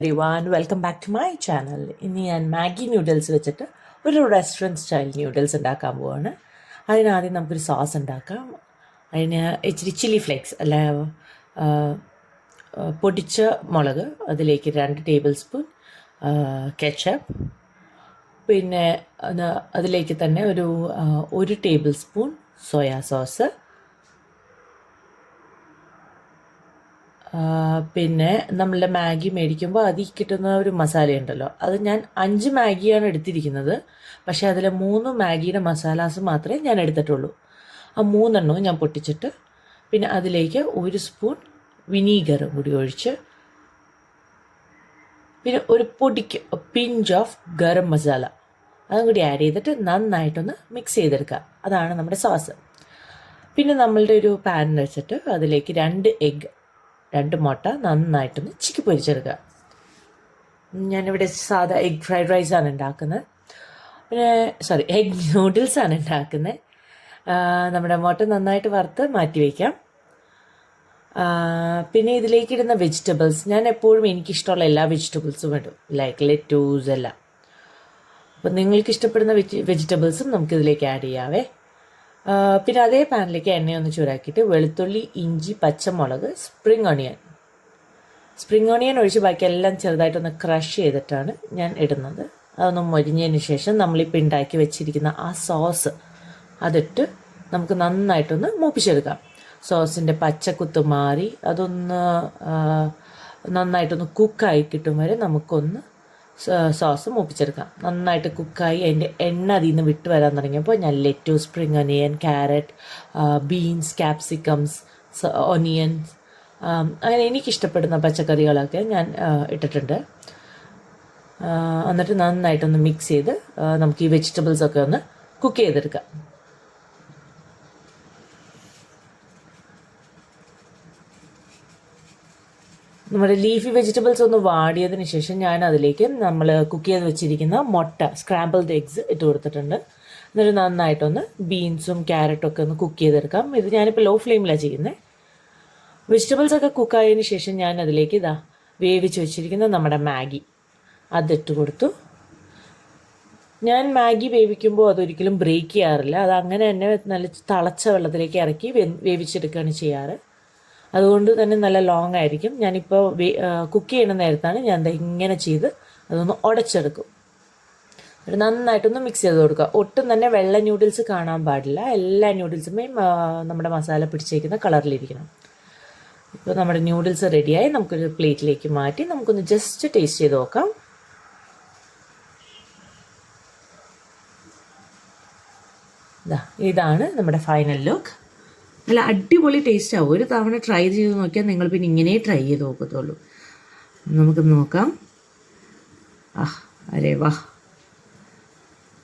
Everyone, welcome back to my channel. ഇന്ന് ഞാൻ Maggi noodles വെച്ചിട്ട് ഒരു റെസ്റ്റോറൻറ്റ് സ്റ്റൈൽ നൂഡിൽസ് ഉണ്ടാക്കാൻ പോവാണ്. അതിനാദ്യം നമുക്കൊരു സോസ് ഉണ്ടാക്കാം. അതിന് ഇച്ചിരി ചില്ലി ഫ്ലേക്സ് അല്ല പൊടിച്ച മുളക്, അതിലേക്ക് 2 ടേബിൾ സ്പൂൺ കെച്ചപ്പ്, പിന്നെ അതിലേക്ക് തന്നെ ഒരു ടേബിൾ സ്പൂൺ സോയാ സോസ്, പിന്നെ നമ്മളുടെ മാഗി മേടിക്കുമ്പോൾ അതിൽ കിട്ടുന്ന ഒരു മസാലയുണ്ടല്ലോ, അത് ഞാൻ 5 മാഗിയാണ് എടുത്തിരിക്കുന്നത്. പക്ഷേ അതിൽ 3 മാഗിയുടെ മസാലാസ് മാത്രമേ ഞാൻ എടുത്തിട്ടുള്ളൂ. ആ 3 എണ്ണവും ഞാൻ പൊട്ടിച്ചിട്ട് പിന്നെ അതിലേക്ക് 1 സ്പൂൺ വിനീഗറും കൂടി ഒഴിച്ച്, പിന്നെ ഒരു പൊടിക്ക് പിഞ്ച് ഓഫ് ഗരം മസാല അതും കൂടി ആഡ് ചെയ്തിട്ട് നന്നായിട്ടൊന്ന് മിക്സ് ചെയ്തെടുക്കുക. അതാണ് നമ്മുടെ സോസ്. പിന്നെ നമ്മളുടെ ഒരു പാൻ വെച്ചിട്ട് അതിലേക്ക് 2 മുട്ട നന്നായിട്ടൊന്ന് ചിക്കി പൊരിച്ചെടുക്കുക. ഞാനിവിടെ സാധാ എഗ് ഫ്രൈഡ് റൈസാണ് ഉണ്ടാക്കുന്നത്, എഗ് നൂഡിൽസാണ് ഉണ്ടാക്കുന്നത്. നമ്മുടെ മുട്ട നന്നായിട്ട് വറുത്ത് മാറ്റി വയ്ക്കാം. പിന്നെ ഇതിലേക്ക് ഇടുന്ന വെജിറ്റബിൾസ് ഞാൻ എപ്പോഴും എനിക്കിഷ്ടമുള്ള എല്ലാ വെജിറ്റബിൾസും ഇടും, ലൈക്ക് ലെറ്റൂസ് എല്ലാം. അപ്പം നിങ്ങൾക്ക് ഇഷ്ടപ്പെടുന്ന വെജിറ്റബിൾസും നമുക്കിതിലേക്ക് ആഡ് ചെയ്യാവേ. പിന്നെ അതേ പാനിലേക്ക് എണ്ണയൊന്ന് ചൂടാക്കിയിട്ട് വെളുത്തുള്ളി, ഇഞ്ചി, പച്ചമുളക്, സ്പ്രിങ് ഓണിയൻ ഒഴിച്ച് ബാക്കിയെല്ലാം ചെറുതായിട്ടൊന്ന് ക്രഷ് ചെയ്തിട്ടാണ് ഞാൻ ഇടുന്നത്. അതൊന്ന് മൊരിഞ്ഞതിന് ശേഷം നമ്മളിപ്പോൾ ഉണ്ടാക്കി വെച്ചിരിക്കുന്ന ആ സോസ് അതിട്ട് നമുക്ക് നന്നായിട്ടൊന്ന് മൂപ്പിച്ചെടുക്കാം. സോസിൻ്റെ പച്ചക്കുത്ത് മാറി അതൊന്ന് നന്നായിട്ടൊന്ന് കുക്കായി കിട്ടും വരെ നമുക്കൊന്ന് സോസ് മൂപ്പിച്ചെടുക്കാം. നന്നായിട്ട് കുക്കായി അതിൻ്റെ എണ്ണ അതിൽ നിന്ന് വിട്ട് വരാൻ തുടങ്ങിയപ്പോൾ ഞാൻ lettuce, spring onion, carrot, beans, capsicums, onions, അങ്ങനെ എനിക്കിഷ്ടപ്പെടുന്ന പച്ചക്കറികളൊക്കെ ഞാൻ ഇട്ടിട്ടുണ്ട്. എന്നിട്ട് നന്നായിട്ടൊന്ന് മിക്സ് ചെയ്ത് നമുക്ക് ഈ വെജിറ്റബിൾസൊക്കെ ഒന്ന് കുക്ക് ചെയ്തെടുക്കാം. നമ്മുടെ ലീഫി വെജിറ്റബിൾസ് ഒന്ന് വാടിയതിന് ശേഷം ഞാൻ അതിലേക്ക് നമ്മൾ കുക്ക് ചെയ്ത് വെച്ചിരിക്കുന്ന മുട്ട, സ്ക്രാമ്പിൾഡ് എഗ്സ് ഇട്ട് കൊടുത്തിട്ടുണ്ട്. എന്നിട്ട് നന്നായിട്ടൊന്ന് ബീൻസും ക്യാരറ്റും ഒക്കെ ഒന്ന് കുക്ക് ചെയ്തെടുക്കാം. ഇത് ഞാനിപ്പോൾ ലോ ഫ്ലെയിമിലാണ് ചെയ്യുന്നത്. വെജിറ്റബിൾസൊക്കെ കുക്കായതിന് ശേഷം ഞാൻ അതിലേക്ക് വേവിച്ച് വെച്ചിരിക്കുന്ന നമ്മുടെ മാഗി അതിട്ട് കൊടുത്തു. ഞാൻ മാഗി വേവിക്കുമ്പോൾ അതൊരിക്കലും ബ്രേക്ക് ചെയ്യാറില്ല, അത് അങ്ങനെ തന്നെ നല്ല തിളച്ച വെള്ളത്തിലേക്ക് ഇറക്കി വേവിച്ചെടുക്കുകയാണ് ചെയ്യാറ്. അതുകൊണ്ട് തന്നെ നല്ല ലോങ് ആയിരിക്കും. ഞാനിപ്പോൾ കുക്ക് ചെയ്യുന്ന നേരത്താണ് ഞാൻ ഇങ്ങനെ ചെയ്ത് അതൊന്ന് ഉടച്ചെടുക്കും. നന്നായിട്ടൊന്ന് മിക്സ് ചെയ്ത് കൊടുക്കുക. ഒട്ടും തന്നെ വെള്ള ന്യൂഡിൽസ് കാണാൻ പാടില്ല. എല്ലാ ന്യൂഡിൽസുമേയും നമ്മുടെ മസാല പിടിച്ചേക്കുന്ന കളറിലിരിക്കണം. ഇപ്പോൾ നമ്മുടെ ന്യൂഡിൽസ് റെഡിയായി. നമുക്കൊരു പ്ലേറ്റിലേക്ക് മാറ്റി നമുക്കൊന്ന് ജസ്റ്റ് ടേസ്റ്റ് ചെയ്ത് നോക്കാം. ഇതാണ് നമ്മുടെ ഫൈനൽ ലുക്ക്. നല്ല അടിപൊളി ടേസ്റ്റാവും. ഒരു തവണ ട്രൈ ചെയ്ത് നോക്കിയാൽ നിങ്ങൾ പിന്നെ ഇങ്ങനെ ട്രൈ ചെയ്ത് നോക്കത്തുള്ളൂ. നമുക്ക് നോക്കാം. അരേ വാ,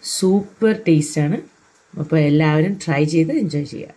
സൂപ്പർ ടേസ്റ്റാണ്. അപ്പോൾ എല്ലാവരും ട്രൈ ചെയ്ത് എൻജോയ് ചെയ്യുക.